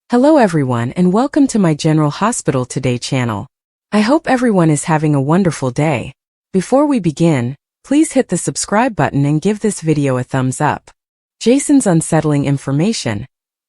Hello everyone and welcome to my General Hospital Today channel. I hope everyone is having a wonderful day. Before we begin, please hit the subscribe button and give this video a thumbs up. Jason's unsettling information.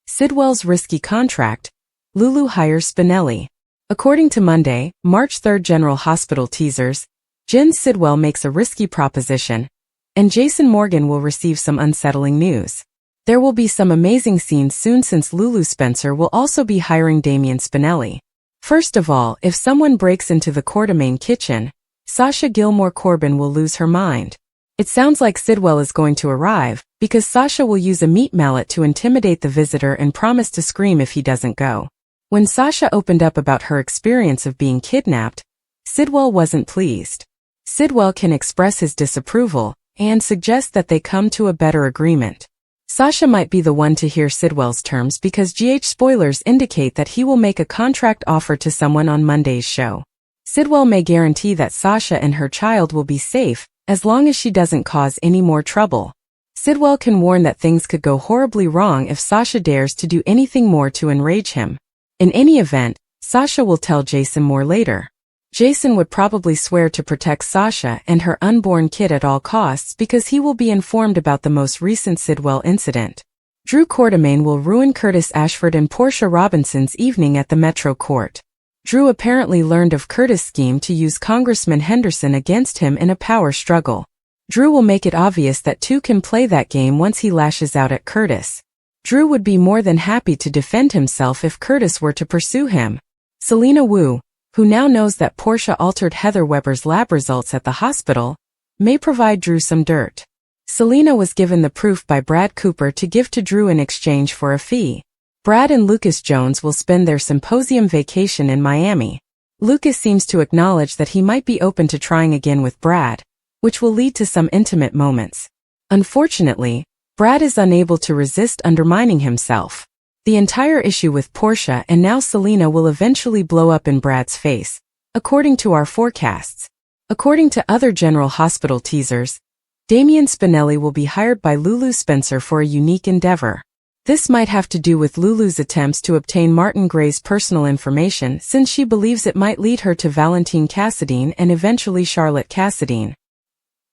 Sidwell's risky contract. Lulu hires Spinelli. According to Monday, March 3 General Hospital teasers, Jen Sidwell makes a risky proposition, and Jason Morgan will receive some unsettling news. There will be some amazing scenes soon since Lulu Spencer will also be hiring Damian Spinelli. First of all, if someone breaks into the Quartermaine kitchen, Sasha Gilmore Corbin will lose her mind. It sounds like Sidwell is going to arrive, because Sasha will use a meat mallet to intimidate the visitor and promise to scream if he doesn't go. When Sasha opened up about her experience of being kidnapped, Sidwell wasn't pleased. Sidwell can express his disapproval and suggest that they come to a better agreement. Sasha might be the one to hear Sidwell's terms because GH spoilers indicate that he will make a contract offer to someone on Monday's show. Sidwell may guarantee that Sasha and her child will be safe, as long as she doesn't cause any more trouble. Sidwell can warn that things could go horribly wrong if Sasha dares to do anything more to enrage him. In any event, Sasha will tell Jason more later. Jason would probably swear to protect Sasha and her unborn kid at all costs because he will be informed about the most recent Sidwell incident. Drew Quartermaine will ruin Curtis Ashford and Portia Robinson's evening at the Metro Court. Drew apparently learned of Curtis' scheme to use Congressman Henderson against him in a power struggle. Drew will make it obvious that two can play that game once he lashes out at Curtis. Drew would be more than happy to defend himself if Curtis were to pursue him. Selena Wu, who now knows that Portia altered Heather Weber's lab results at the hospital, may provide Drew some dirt. Selena was given the proof by Brad Cooper to give to Drew in exchange for a fee. Brad and Lucas Jones will spend their symposium vacation in Miami. Lucas seems to acknowledge that he might be open to trying again with Brad, which will lead to some intimate moments. Unfortunately, Brad is unable to resist undermining himself. The entire issue with Portia and now Selena will eventually blow up in Brad's face, according to our forecasts. According to other General Hospital teasers, Damian Spinelli will be hired by Lulu Spencer for a unique endeavor. This might have to do with Lulu's attempts to obtain Martin Gray's personal information since she believes it might lead her to Valentine Cassadine and eventually Charlotte Cassadine.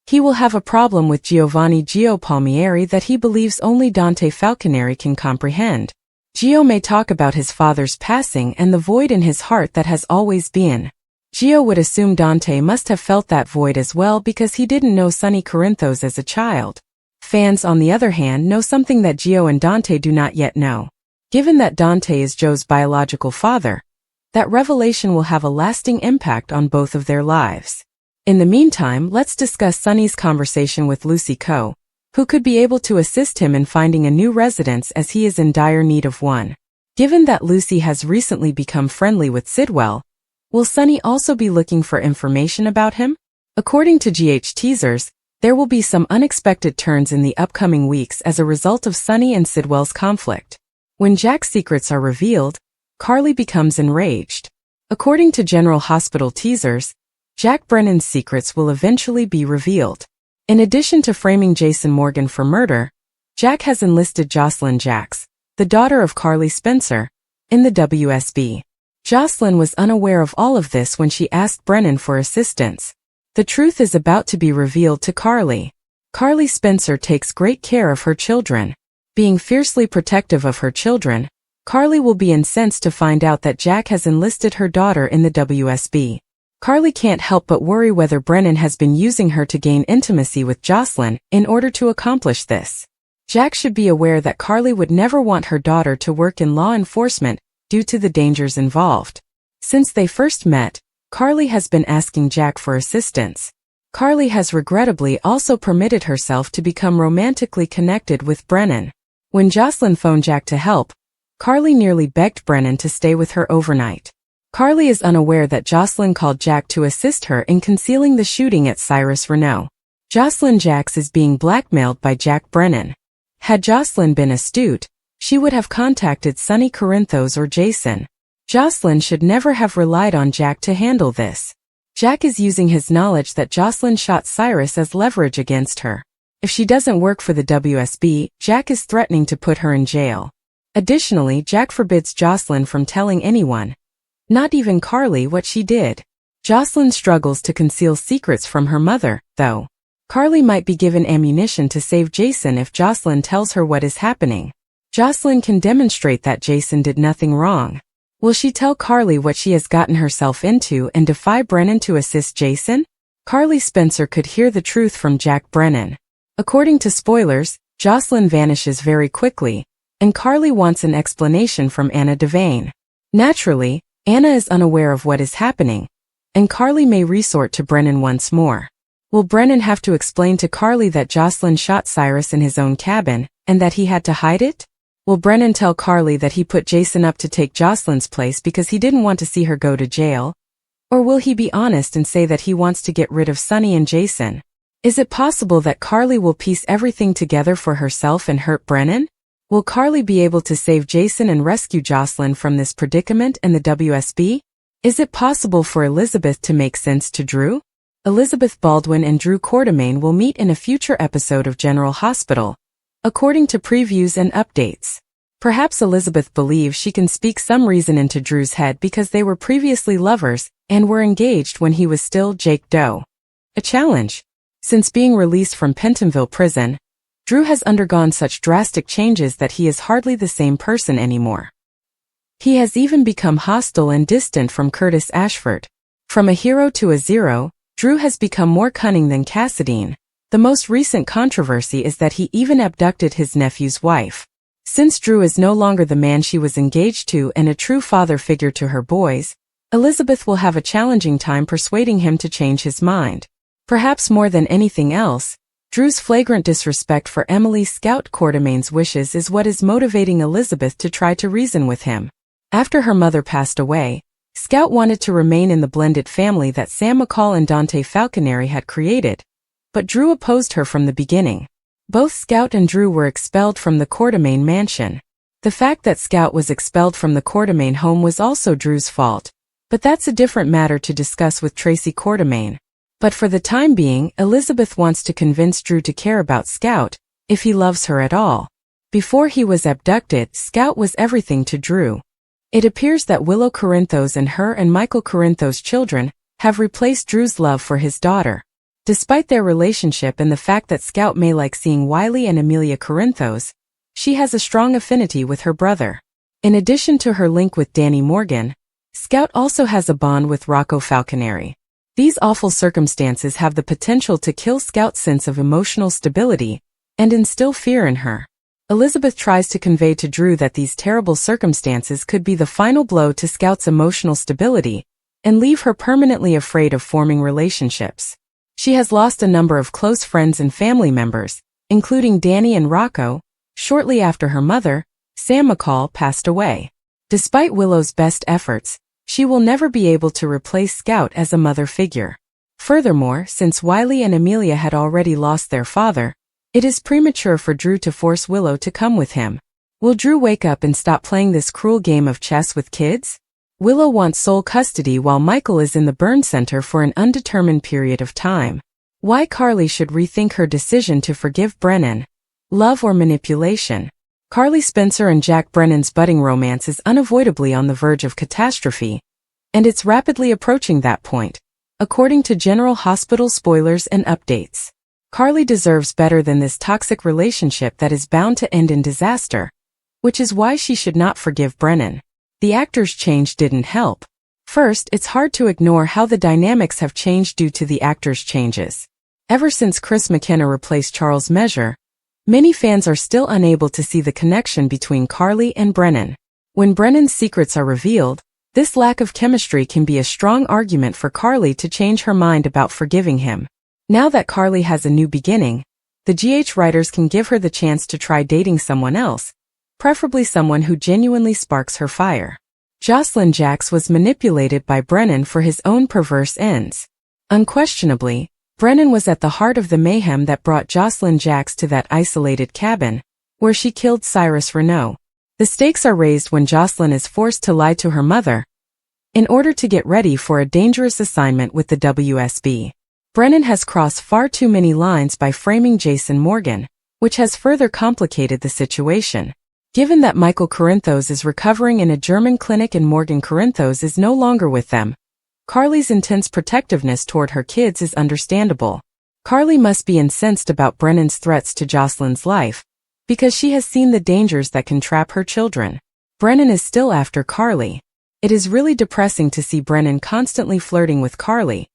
He will have a problem with Giovanni Gio Palmieri that he believes only Dante Falconeri can comprehend. Gio may talk about his father's passing and the void in his heart that has always been. Gio would assume Dante must have felt that void as well because he didn't know Sonny Corinthos as a child. Fans, on the other hand, know something that Gio and Dante do not yet know. Given that Dante is Joe's biological father, that revelation will have a lasting impact on both of their lives. In the meantime, let's discuss Sonny's conversation with Lucy Coe, who could be able to assist him in finding a new residence as he is in dire need of one. Given that Lucy has recently become friendly with Sidwell, will Sonny also be looking for information about him? According to GH teasers, there will be some unexpected turns in the upcoming weeks as a result of Sonny and Sidwell's conflict. When Jack's secrets are revealed, Carly becomes enraged. According to General Hospital teasers, Jack Brennan's secrets will eventually be revealed. In addition to framing Jason Morgan for murder, Jack has enlisted Jocelyn Jacks, the daughter of Carly Spencer, in the WSB. Jocelyn was unaware of all of this when she asked Brennan for assistance. The truth is about to be revealed to Carly. Carly Spencer takes great care of her children. Being fiercely protective of her children, Carly will be incensed to find out that Jack has enlisted her daughter in the WSB. Carly can't help but worry whether Brennan has been using her to gain intimacy with Jocelyn in order to accomplish this. Jack should be aware that Carly would never want her daughter to work in law enforcement due to the dangers involved. Since they first met, Carly has been asking Jack for assistance. Carly has regrettably also permitted herself to become romantically connected with Brennan. When Jocelyn phoned Jack to help, Carly nearly begged Brennan to stay with her overnight. Carly is unaware that Jocelyn called Jack to assist her in concealing the shooting at Cyrus Renault. Jocelyn Jacks is being blackmailed by Jack Brennan. Had Jocelyn been astute, she would have contacted Sonny Corinthos or Jason. Jocelyn should never have relied on Jack to handle this. Jack is using his knowledge that Jocelyn shot Cyrus as leverage against her. If she doesn't work for the WSB, Jack is threatening to put her in jail. Additionally, Jack forbids Jocelyn from telling anyone, not even Carly, what she did. Jocelyn struggles to conceal secrets from her mother, though. Carly might be given ammunition to save Jason if Jocelyn tells her what is happening. Jocelyn can demonstrate that Jason did nothing wrong. Will she tell Carly what she has gotten herself into and defy Brennan to assist Jason? Carly Spencer could hear the truth from Jack Brennan. According to spoilers, Jocelyn vanishes very quickly, and Carly wants an explanation from Anna Devane. Naturally, Anna is unaware of what is happening, and Carly may resort to Brennan once more. Will Brennan have to explain to Carly that Jocelyn shot Cyrus in his own cabin, and that he had to hide it? Will Brennan tell Carly that he put Jason up to take Jocelyn's place because he didn't want to see her go to jail? Or will he be honest and say that he wants to get rid of Sonny and Jason? Is it possible that Carly will piece everything together for herself and hurt Brennan? Will Carly be able to save Jason and rescue Jocelyn from this predicament and the WSB? Is it possible for Elizabeth to make sense to Drew? Elizabeth Baldwin and Drew Quartermain will meet in a future episode of General Hospital, according to previews and updates. Perhaps Elizabeth believes she can speak some reason into Drew's head because they were previously lovers and were engaged when he was still Jake Doe. A challenge. Since being released from Pentonville prison, Drew has undergone such drastic changes that he is hardly the same person anymore. He has even become hostile and distant from Curtis Ashford. From a hero to a zero, Drew has become more cunning than Cassadine. The most recent controversy is that he even abducted his nephew's wife. Since Drew is no longer the man she was engaged to and a true father figure to her boys, Elizabeth will have a challenging time persuading him to change his mind. Perhaps more than anything else, Drew's flagrant disrespect for Emily Scout Quartermain's wishes is what is motivating Elizabeth to try to reason with him. After her mother passed away, Scout wanted to remain in the blended family that Sam McCall and Dante Falconeri had created, but Drew opposed her from the beginning. Both Scout and Drew were expelled from the Quartermain mansion. The fact that Scout was expelled from the Quartermain home was also Drew's fault, but that's a different matter to discuss with Tracy Quartermain. But for the time being, Elizabeth wants to convince Drew to care about Scout, if he loves her at all. Before he was abducted, Scout was everything to Drew. It appears that Willow Corinthos and her and Michael Corinthos' children have replaced Drew's love for his daughter. Despite their relationship and the fact that Scout may like seeing Wiley and Amelia Corinthos, she has a strong affinity with her brother. In addition to her link with Danny Morgan, Scout also has a bond with Rocco Falconeri. These awful circumstances have the potential to kill Scout's sense of emotional stability and instill fear in her. Elizabeth tries to convey to Drew that these terrible circumstances could be the final blow to Scout's emotional stability and leave her permanently afraid of forming relationships. She has lost a number of close friends and family members, including Danny and Rocco, shortly after her mother, Sam McCall, passed away. Despite Willow's best efforts, she will never be able to replace Scout as a mother figure. Furthermore, since Wiley and Amelia had already lost their father, it is premature for Drew to force Willow to come with him. Will Drew wake up and stop playing this cruel game of chess with kids? Willow wants sole custody while Michael is in the burn center for an undetermined period of time. Why Carly should rethink her decision to forgive Brennan? Love or manipulation? Carly Spencer and Jack Brennan's budding romance is unavoidably on the verge of catastrophe, and it's rapidly approaching that point, according to General Hospital spoilers and updates. Carly deserves better than this toxic relationship that is bound to end in disaster, which is why she should not forgive Brennan. The actor's change didn't help. First, it's hard to ignore how the dynamics have changed due to the actor's changes. Ever since Chris McKenna replaced Charles Measure, many fans are still unable to see the connection between Carly and Brennan. When Brennan's secrets are revealed, this lack of chemistry can be a strong argument for Carly to change her mind about forgiving him. Now that Carly has a new beginning, the GH writers can give her the chance to try dating someone else, preferably someone who genuinely sparks her fire. Jocelyn Jacks was manipulated by Brennan for his own perverse ends. Unquestionably, Brennan was at the heart of the mayhem that brought Jocelyn Jacks to that isolated cabin, where she killed Cyrus Renault. The stakes are raised when Jocelyn is forced to lie to her mother, in order to get ready for a dangerous assignment with the WSB. Brennan has crossed far too many lines by framing Jason Morgan, which has further complicated the situation. Given that Michael Corinthos is recovering in a German clinic and Morgan Corinthos is no longer with them, Carly's intense protectiveness toward her kids is understandable. Carly must be incensed about Brennan's threats to Jocelyn's life, because she has seen the dangers that can trap her children. Brennan is still after Carly. It is really depressing to see Brennan constantly flirting with Carly,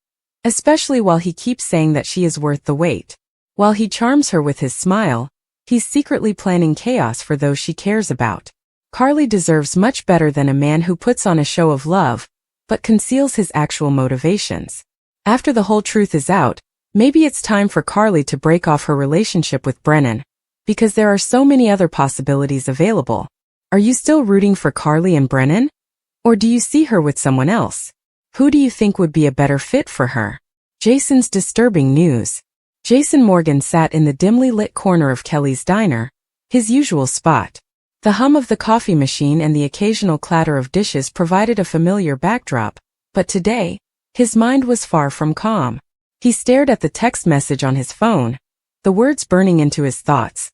especially while he keeps saying that she is worth the wait. While he charms her with his smile, he's secretly planning chaos for those she cares about. Carly deserves much better than a man who puts on a show of love, but conceals his actual motivations. After the whole truth is out, maybe it's time for Carly to break off her relationship with Brennan, because there are so many other possibilities available. Are you still rooting for Carly and Brennan? Or do you see her with someone else? Who do you think would be a better fit for her? Jason's disturbing news. Jason Morgan sat in the dimly lit corner of Kelly's diner, his usual spot. The hum of the coffee machine and the occasional clatter of dishes provided a familiar backdrop, but today, his mind was far from calm. He stared at the text message on his phone, the words burning into his thoughts.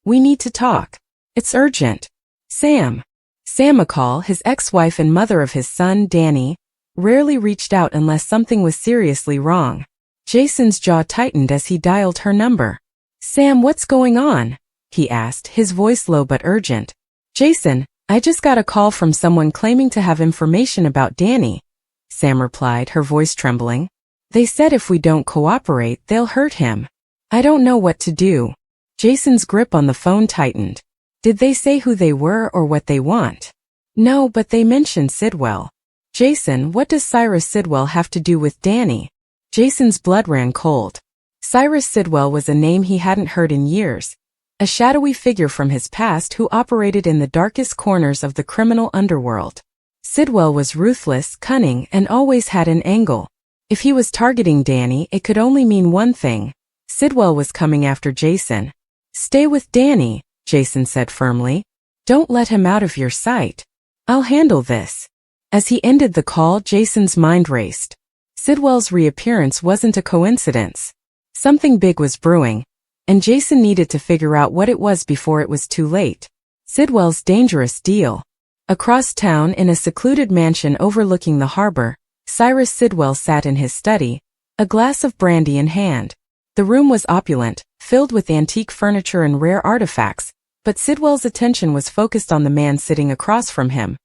We need to talk. It's urgent. Sam. Sam McCall, his ex-wife and mother of his son, Danny, rarely reached out unless something was seriously wrong. Jason's jaw tightened as he dialed her number. Sam, what's going on? He asked, his voice low but urgent. Jason, I just got a call from someone claiming to have information about Danny, Sam replied, her voice trembling. They said if we don't cooperate, they'll hurt him. I don't know what to do. Jason's grip on the phone tightened. Did they say who they were or what they want? No, but they mentioned Sidwell. Jason, what does Cyrus Sidwell have to do with Danny? Jason's blood ran cold. Cyrus Sidwell was a name he hadn't heard in years, a shadowy figure from his past who operated in the darkest corners of the criminal underworld. Sidwell was ruthless, cunning, and always had an angle. If he was targeting Danny, it could only mean one thing. Sidwell was coming after Jason. Stay with Danny, Jason said firmly. Don't let him out of your sight. I'll handle this. As he ended the call, Jason's mind raced. Sidwell's reappearance wasn't a coincidence. Something big was brewing, and Jason needed to figure out what it was before it was too late. Sidwell's dangerous deal. Across town in a secluded mansion overlooking the harbor, Cyrus Sidwell sat in his study, a glass of brandy in hand. The room was opulent, filled with antique furniture and rare artifacts, but Sidwell's attention was focused on the man sitting across from him.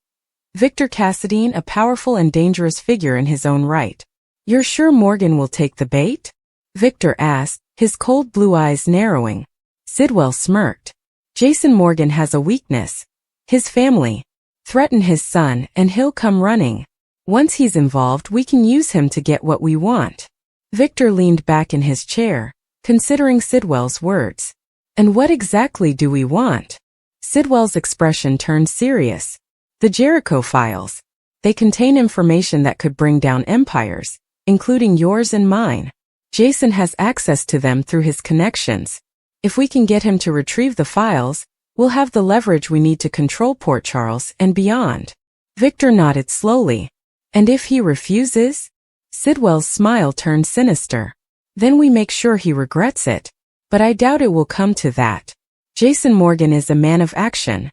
Victor Cassadine, a powerful and dangerous figure in his own right. You're sure Morgan will take the bait? Victor asked, his cold blue eyes narrowing. Sidwell smirked. Jason Morgan has a weakness. His family. Threaten his son, and he'll come running. Once he's involved, we can use him to get what we want. Victor leaned back in his chair, considering Sidwell's words. And what exactly do we want? Sidwell's expression turned serious. The Jericho files. They contain information that could bring down empires, including yours and mine. Jason has access to them through his connections. If we can get him to retrieve the files, we'll have the leverage we need to control Port Charles and beyond. Victor nodded slowly. And if he refuses? Sidwell's smile turned sinister. Then we make sure he regrets it. But I doubt it will come to that. Jason Morgan is a man of action.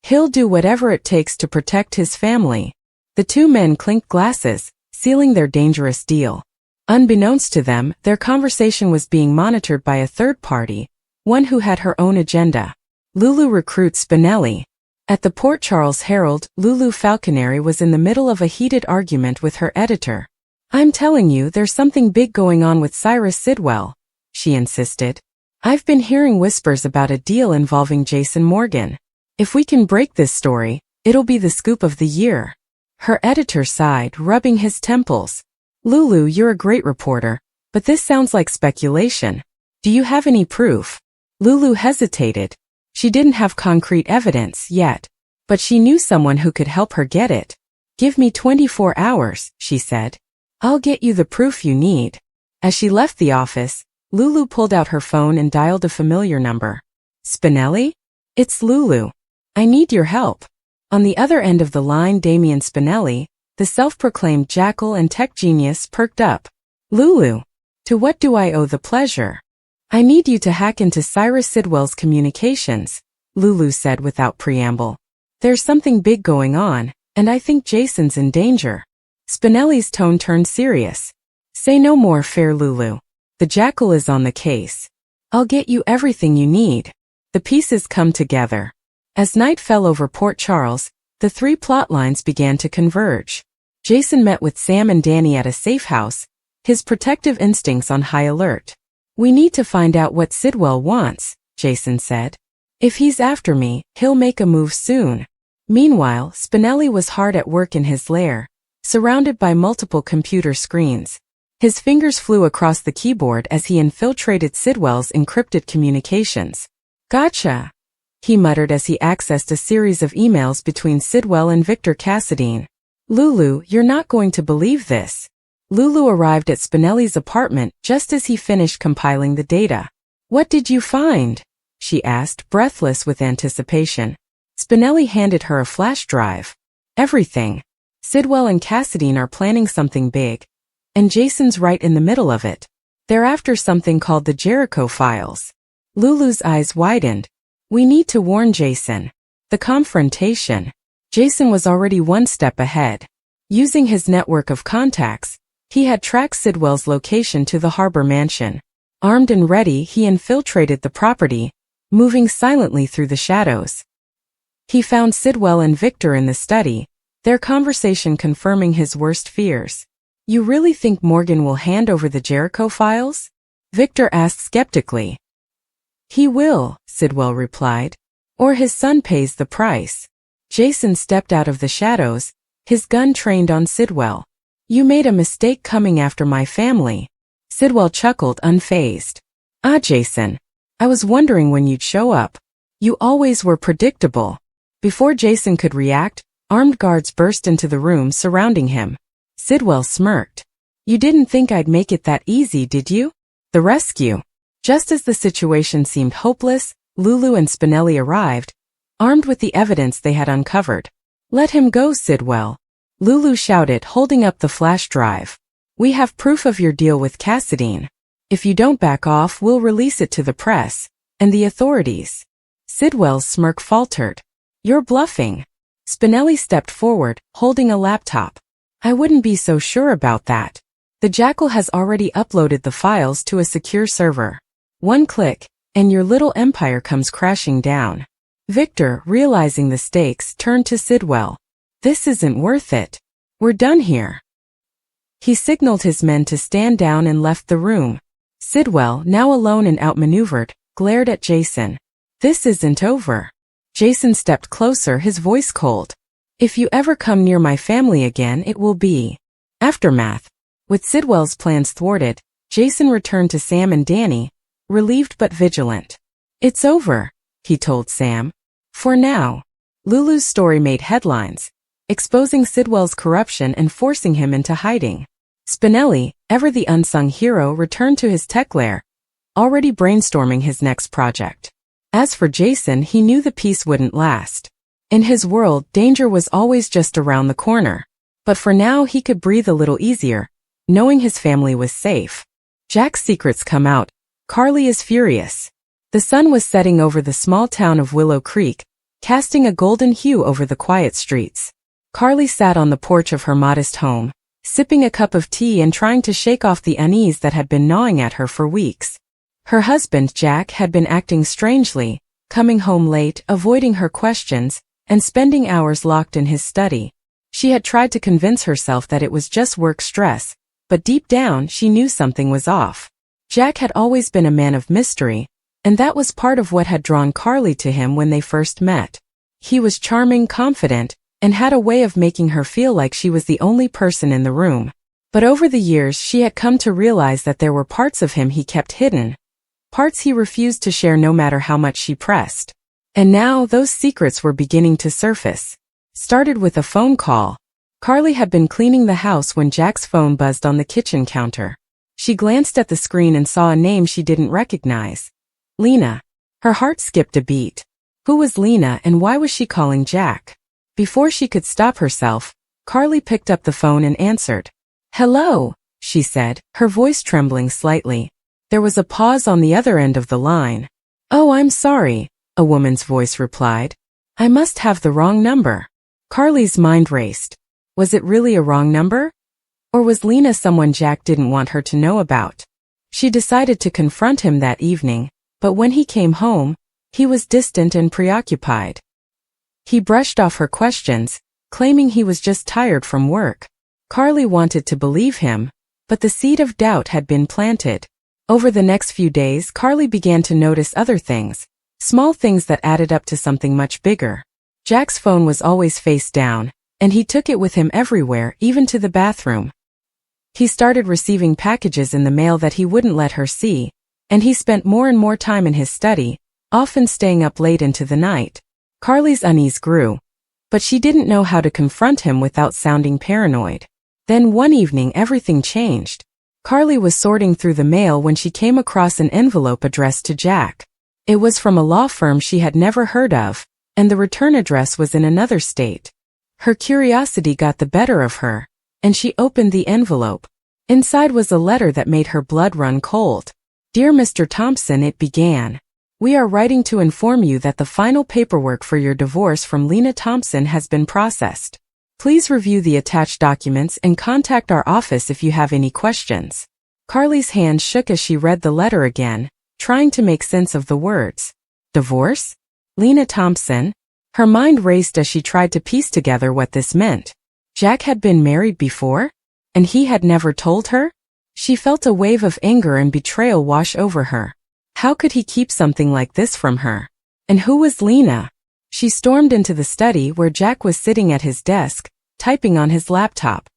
He'll do whatever it takes to protect his family. The two men clinked glasses, sealing their dangerous deal. Unbeknownst to them, their conversation was being monitored by a third party, one who had her own agenda. Lulu recruits Spinelli. At the Port Charles Herald, Lulu Falconeri was in the middle of a heated argument with her editor. I'm telling you, there's something big going on with Cyrus Sidwell, she insisted. I've been hearing whispers about a deal involving Jason Morgan. If we can break this story, it'll be the scoop of the year. Her editor sighed, rubbing his temples. Lulu, you're a great reporter, but this sounds like speculation. Do you have any proof? Lulu hesitated. She didn't have concrete evidence yet, but she knew someone who could help her get it. Give me 24 hours, she said. I'll get you the proof you need. As she left the office, Lulu pulled out her phone and dialed a familiar number. Spinelli? It's Lulu. I need your help. On the other end of the line, Damian Spinelli, the self-proclaimed jackal and tech genius, perked up. Lulu, to what do I owe the pleasure? I need you to hack into Cyrus Sidwell's communications. Lulu said without preamble. There's something big going on, and I think Jason's in danger. Spinelli's tone turned serious. Say no more, fair Lulu. The jackal is on the case. I'll get you everything you need. The pieces come together. As night fell over Port Charles, the three plot lines began to converge. Jason met with Sam and Danny at a safe house, his protective instincts on high alert. We need to find out what Sidwell wants, Jason said. If he's after me, he'll make a move soon. Meanwhile, Spinelli was hard at work in his lair, surrounded by multiple computer screens. His fingers flew across the keyboard as he infiltrated Sidwell's encrypted communications. Gotcha, he muttered as he accessed a series of emails between Sidwell and Victor Cassadine. Lulu, you're not going to believe this. Lulu arrived at Spinelli's apartment just as he finished compiling the data. What did you find? She asked, breathless with anticipation. Spinelli handed her a flash drive. Everything. Sidwell and Cassadine are planning something big, and Jason's right in the middle of it. They're after something called the Jericho Files. Lulu's eyes widened. We need to warn Jason. The confrontation. Jason was already one step ahead. Using his network of contacts, he had tracked Sidwell's location to the harbor mansion. Armed and ready, he infiltrated the property, moving silently through the shadows. He found Sidwell and Victor in the study, their conversation confirming his worst fears. You really think Morgan will hand over the Jericho files? Victor asked skeptically. He will, Sidwell replied. Or his son pays the price. Jason stepped out of the shadows, his gun trained on Sidwell. You made a mistake coming after my family. Sidwell chuckled unfazed. Ah, Jason. I was wondering when you'd show up. You always were predictable. Before Jason could react, armed guards burst into the room surrounding him. Sidwell smirked. You didn't think I'd make it that easy, did you? The rescue. Just as the situation seemed hopeless, Lulu and Spinelli arrived, armed with the evidence they had uncovered. Let him go, Sidwell. Lulu shouted, holding up the flash drive. We have proof of your deal with Cassadine. If you don't back off, we'll release it to the press and the authorities. Sidwell's smirk faltered. You're bluffing. Spinelli stepped forward, holding a laptop. I wouldn't be so sure about that. The jackal has already uploaded the files to a secure server. One click, and your little empire comes crashing down. Victor, realizing the stakes, turned to Sidwell. This isn't worth it. We're done here. He signaled his men to stand down and left the room. Sidwell, now alone and outmaneuvered, glared at Jason. This isn't over. Jason stepped closer, his voice cold. If you ever come near my family again, it will be aftermath. With Sidwell's plans thwarted, Jason returned to Sam and Danny, relieved but vigilant. It's over, he told Sam. For now. Lulu's story made headlines, exposing Sidwell's corruption and forcing him into hiding. Spinelli, ever the unsung hero, returned to his tech lair, already brainstorming his next project. As for Jason, he knew the peace wouldn't last. In his world, danger was always just around the corner. But for now, he could breathe a little easier, knowing his family was safe. Jack's secrets come out. Carly is furious. The sun was setting over the small town of Willow Creek, casting a golden hue over the quiet streets. Carly sat on the porch of her modest home, sipping a cup of tea and trying to shake off the unease that had been gnawing at her for weeks. Her husband, Jack, had been acting strangely, coming home late, avoiding her questions, and spending hours locked in his study. She had tried to convince herself that it was just work stress, but deep down she knew something was off. Jack had always been a man of mystery, and that was part of what had drawn Carly to him when they first met. He was charming, confident, and had a way of making her feel like she was the only person in the room. But over the years she had come to realize that there were parts of him he kept hidden, parts he refused to share no matter how much she pressed. And now those secrets were beginning to surface. Started with a phone call. Carly had been cleaning the house when Jack's phone buzzed on the kitchen counter. She glanced at the screen and saw a name she didn't recognize. Lena. Her heart skipped a beat. Who was Lena and why was she calling Jack? Before she could stop herself, Carly picked up the phone and answered. Hello, she said, her voice trembling slightly. There was a pause on the other end of the line. Oh, I'm sorry. a woman's voice replied. I must have the wrong number. Carly's mind raced. Was it really a wrong number? Or was Lena someone Jack didn't want her to know about? She decided to confront him that evening, but when he came home, he was distant and preoccupied. He brushed off her questions, claiming he was just tired from work. Carly wanted to believe him, but the seed of doubt had been planted. Over the next few days, Carly began to notice other things, small things that added up to something much bigger. Jack's phone was always face down, and he took it with him everywhere, even to the bathroom. He started receiving packages in the mail that he wouldn't let her see, and he spent more and more time in his study, often staying up late into the night. Carly's unease grew, but she didn't know how to confront him without sounding paranoid. Then one evening everything changed. Carly was sorting through the mail when she came across an envelope addressed to Jack. It was from a law firm she had never heard of, and the return address was in another state. Her curiosity got the better of her, and she opened the envelope. Inside was a letter that made her blood run cold. Dear Mr. Thompson, it began. We are writing to inform you that the final paperwork for your divorce from Lena Thompson has been processed. Please review the attached documents and contact our office if you have any questions. Carly's hand shook as she read the letter again, trying to make sense of the words. Divorce? Lena Thompson? Her mind raced as she tried to piece together what this meant. Jack had been married before? And he had never told her? She felt a wave of anger and betrayal wash over her. How could he keep something like this from her? And who was Lena? She stormed into the study where Jack was sitting at his desk, typing on his laptop.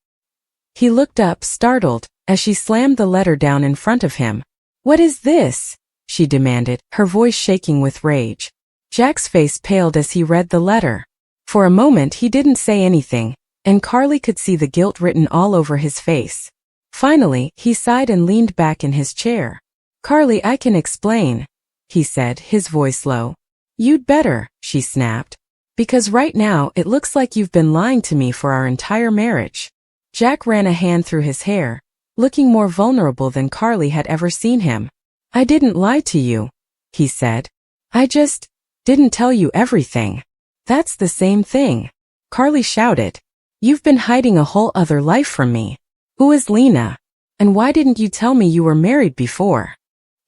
He looked up, startled, as she slammed the letter down in front of him. What is this? She demanded, her voice shaking with rage. Jack's face paled as he read the letter. For a moment he didn't say anything, and Carly could see the guilt written all over his face. Finally, he sighed and leaned back in his chair. Carly, I can explain, he said, his voice low. You'd better, she snapped. Because right now it looks like you've been lying to me for our entire marriage. Jack ran a hand through his hair, looking more vulnerable than Carly had ever seen him. I didn't lie to you, he said. I just didn't tell you everything. That's the same thing, Carly shouted. You've been hiding a whole other life from me. Who is Lena? And why didn't you tell me you were married before?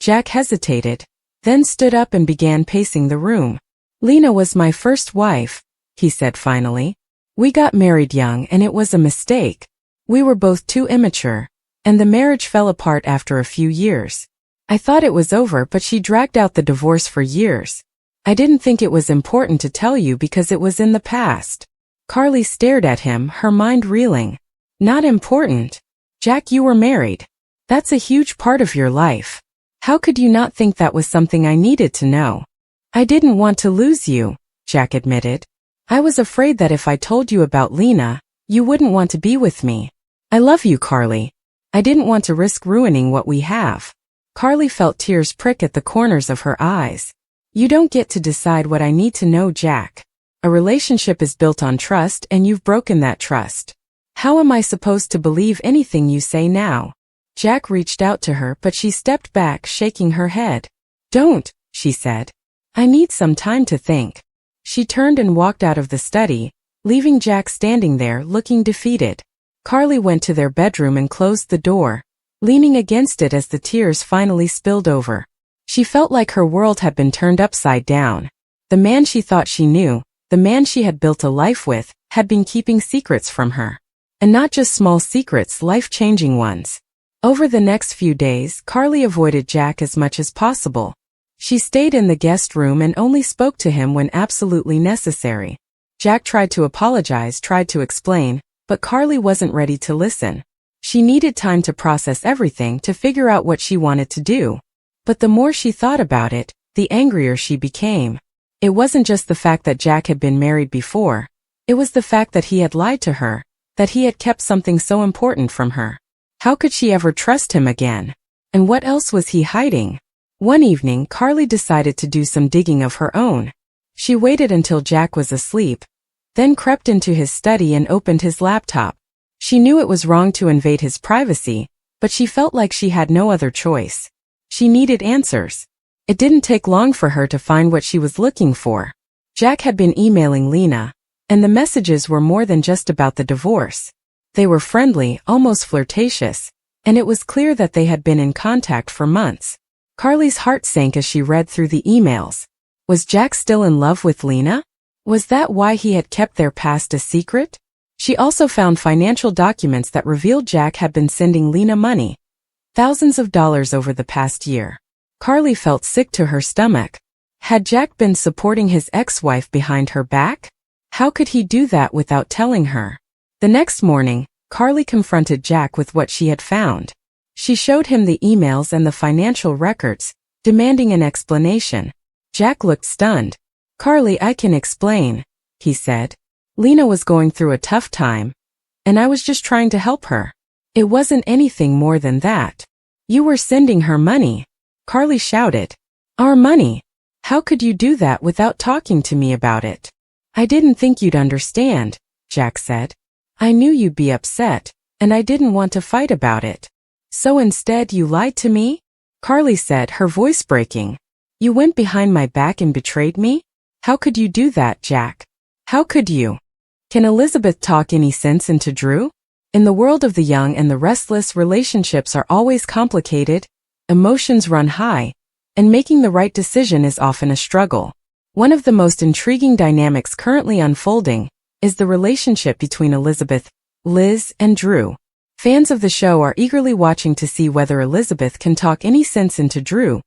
Jack hesitated, then stood up and began pacing the room. Lena was my first wife, he said finally. We got married young and it was a mistake. We were both too immature, and the marriage fell apart after a few years. I thought it was over, but she dragged out the divorce for years. I didn't think it was important to tell you because it was in the past. Carly stared at him, her mind reeling. Not important. Jack, you were married. That's a huge part of your life. How could you not think that was something I needed to know? I didn't want to lose you, Jack admitted. I was afraid that if I told you about Lena, you wouldn't want to be with me. I love you, Carly. I didn't want to risk ruining what we have. Carly felt tears prick at the corners of her eyes. You don't get to decide what I need to know, Jack. A relationship is built on trust and you've broken that trust. How am I supposed to believe anything you say now? Jack reached out to her, but she stepped back, shaking her head. Don't, she said. I need some time to think. She turned and walked out of the study, leaving Jack standing there looking defeated. Carly went to their bedroom and closed the door, leaning against it as the tears finally spilled over. She felt like her world had been turned upside down. The man she thought she knew, the man she had built a life with, had been keeping secrets from her. And not just small secrets, life-changing ones. Over the next few days, Carly avoided Jack as much as possible. She stayed in the guest room and only spoke to him when absolutely necessary. Jack tried to apologize, tried to explain, but Carly wasn't ready to listen. She needed time to process everything, to figure out what she wanted to do. But the more she thought about it, the angrier she became. It wasn't just the fact that Jack had been married before. It was the fact that he had lied to her, that he had kept something so important from her. How could she ever trust him again? And what else was he hiding? One evening, Carly decided to do some digging of her own. She waited until Jack was asleep, then crept into his study and opened his laptop. She knew it was wrong to invade his privacy, but she felt like she had no other choice. She needed answers. It didn't take long for her to find what she was looking for. Jack had been emailing Lena, and the messages were more than just about the divorce. They were friendly, almost flirtatious, and it was clear that they had been in contact for months. Carly's heart sank as she read through the emails. Was Jack still in love with Lena? Was that why he had kept their past a secret? She also found financial documents that revealed Jack had been sending Lena money, thousands of dollars over the past year. Carly felt sick to her stomach. Had Jack been supporting his ex-wife behind her back? How could he do that without telling her? The next morning, Carly confronted Jack with what she had found. She showed him the emails and the financial records, demanding an explanation. Jack looked stunned. "Carly, I can explain," he said. "Lena was going through a tough time, and I was just trying to help her. It wasn't anything more than that." "You were sending her money," Carly shouted. "Our money? How could you do that without talking to me about it?" "I didn't think you'd understand," Jack said. "I knew you'd be upset, and I didn't want to fight about it. So instead you lied to me?" Carly said, her voice breaking. "You went behind my back and betrayed me? How could you do that, Jack? How could you? Can Elizabeth talk any sense into Drew?" In the world of the young and the restless, relationships are always complicated, emotions run high, and making the right decision is often a struggle. One of the most intriguing dynamics currently unfolding is the relationship between Elizabeth, Liz, and Drew. Fans of the show are eagerly watching to see whether Elizabeth can talk any sense into Drew,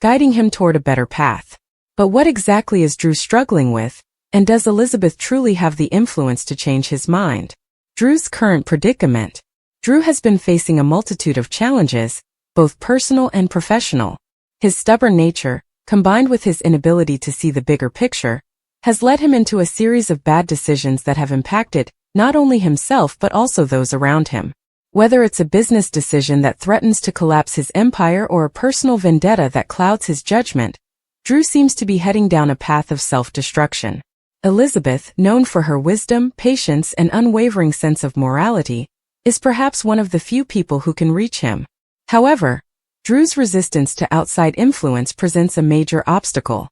guiding him toward a better path. But what exactly is Drew struggling with, and does Elizabeth truly have the influence to change his mind? Drew's current predicament. Drew has been facing a multitude of challenges, both personal and professional. His stubborn nature, combined with his inability to see the bigger picture, has led him into a series of bad decisions that have impacted not only himself but also those around him. Whether it's a business decision that threatens to collapse his empire or a personal vendetta that clouds his judgment, Drew seems to be heading down a path of self-destruction. Elizabeth, known for her wisdom, patience, and unwavering sense of morality, is perhaps one of the few people who can reach him. However, Drew's resistance to outside influence presents a major obstacle.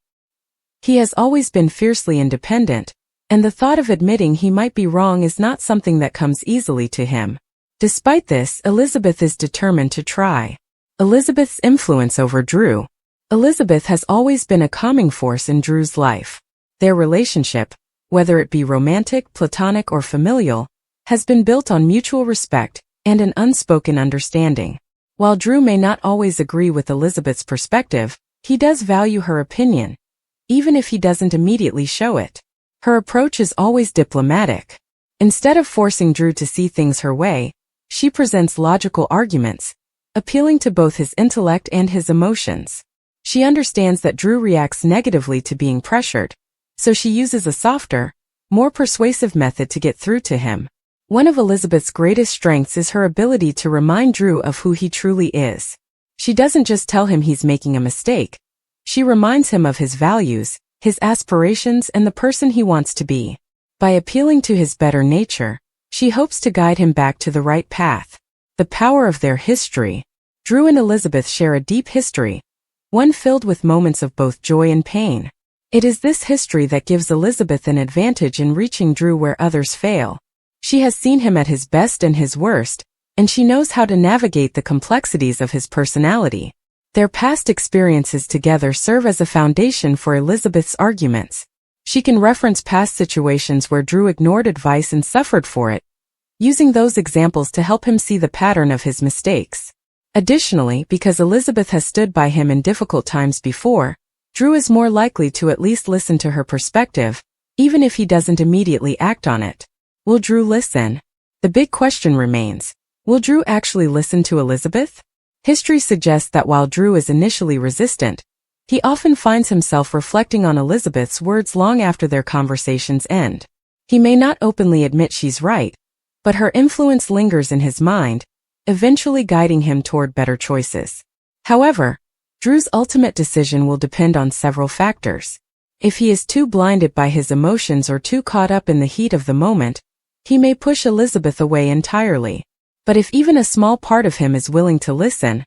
He has always been fiercely independent, and the thought of admitting he might be wrong is not something that comes easily to him. Despite this, Elizabeth is determined to try. Elizabeth's influence over Drew. Elizabeth has always been a calming force in Drew's life. Their relationship, whether it be romantic, platonic, or familial, has been built on mutual respect and an unspoken understanding. While Drew may not always agree with Elizabeth's perspective, he does value her opinion, even if he doesn't immediately show it. Her approach is always diplomatic. Instead of forcing Drew to see things her way, she presents logical arguments, appealing to both his intellect and his emotions. She understands that Drew reacts negatively to being pressured, so she uses a softer, more persuasive method to get through to him. One of Elizabeth's greatest strengths is her ability to remind Drew of who he truly is. She doesn't just tell him he's making a mistake. She reminds him of his values, his aspirations, and the person he wants to be. By appealing to his better nature, she hopes to guide him back to the right path. The power of their history. Drew and Elizabeth share a deep history, one filled with moments of both joy and pain. It is this history that gives Elizabeth an advantage in reaching Drew where others fail. She has seen him at his best and his worst, and she knows how to navigate the complexities of his personality. Their past experiences together serve as a foundation for Elizabeth's arguments. She can reference past situations where Drew ignored advice and suffered for it, using those examples to help him see the pattern of his mistakes. Additionally, because Elizabeth has stood by him in difficult times before, Drew is more likely to at least listen to her perspective, even if he doesn't immediately act on it. Will Drew listen? The big question remains, will Drew actually listen to Elizabeth? History suggests that while Drew is initially resistant, he often finds himself reflecting on Elizabeth's words long after their conversations end. He may not openly admit she's right, but her influence lingers in his mind, eventually guiding him toward better choices. However, Drew's ultimate decision will depend on several factors. If he is too blinded by his emotions or too caught up in the heat of the moment, he may push Elizabeth away entirely. But if even a small part of him is willing to listen,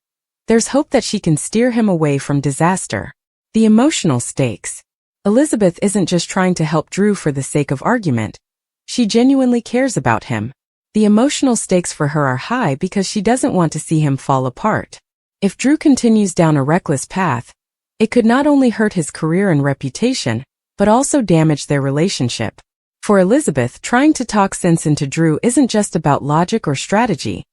there's hope that she can steer him away from disaster. The emotional stakes. Elizabeth isn't just trying to help Drew for the sake of argument. She genuinely cares about him. The emotional stakes for her are high because she doesn't want to see him fall apart. If Drew continues down a reckless path, it could not only hurt his career and reputation, but also damage their relationship. For Elizabeth, trying to talk sense into Drew isn't just about logic or strategy.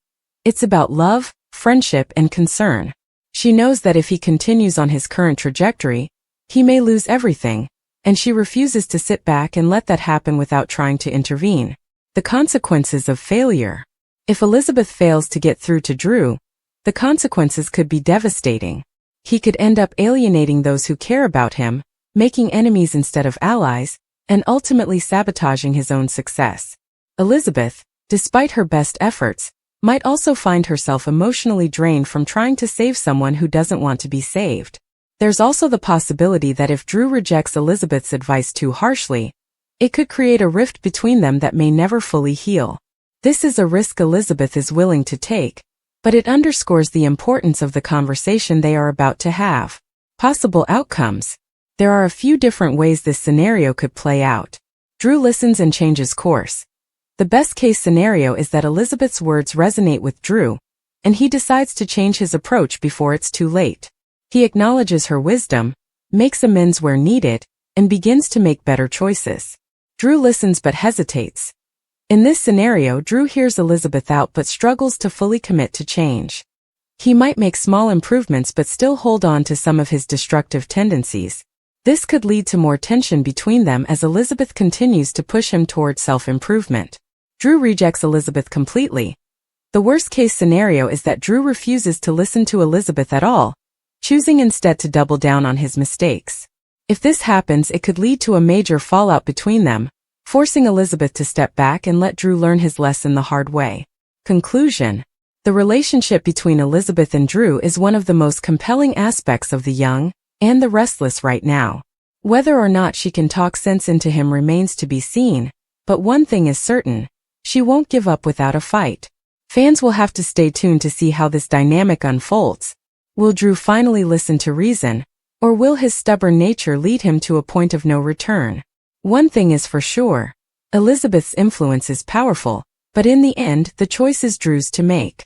It's about love, friendship, and concern. She knows that if he continues on his current trajectory, he may lose everything, and she refuses to sit back and let that happen without trying to intervene. The consequences of failure. If Elizabeth fails to get through to Drew, the consequences could be devastating. He could end up alienating those who care about him, making enemies instead of allies, and ultimately sabotaging his own success. Elizabeth, despite her best efforts, might also find herself emotionally drained from trying to save someone who doesn't want to be saved. There's also the possibility that if Drew rejects Elizabeth's advice too harshly, it could create a rift between them that may never fully heal. This is a risk Elizabeth is willing to take, but it underscores the importance of the conversation they are about to have. Possible outcomes. There are a few different ways this scenario could play out. Drew listens and changes course. The best-case scenario is that Elizabeth's words resonate with Drew, and he decides to change his approach before it's too late. He acknowledges her wisdom, makes amends where needed, and begins to make better choices. Drew listens but hesitates. In this scenario, Drew hears Elizabeth out but struggles to fully commit to change. He might make small improvements but still hold on to some of his destructive tendencies. This could lead to more tension between them as Elizabeth continues to push him toward self-improvement. Drew rejects Elizabeth completely. The worst-case scenario is that Drew refuses to listen to Elizabeth at all, choosing instead to double down on his mistakes. If this happens, it could lead to a major fallout between them, forcing Elizabeth to step back and let Drew learn his lesson the hard way. Conclusion. The relationship between Elizabeth and Drew is one of the most compelling aspects of the young and the restless right now. Whether or not she can talk sense into him remains to be seen, but one thing is certain, she won't give up without a fight. Fans will have to stay tuned to see how this dynamic unfolds. Will Drew finally listen to reason, or will his stubborn nature lead him to a point of no return? One thing is for sure, Elizabeth's influence is powerful, but in the end, the choice is Drew's to make.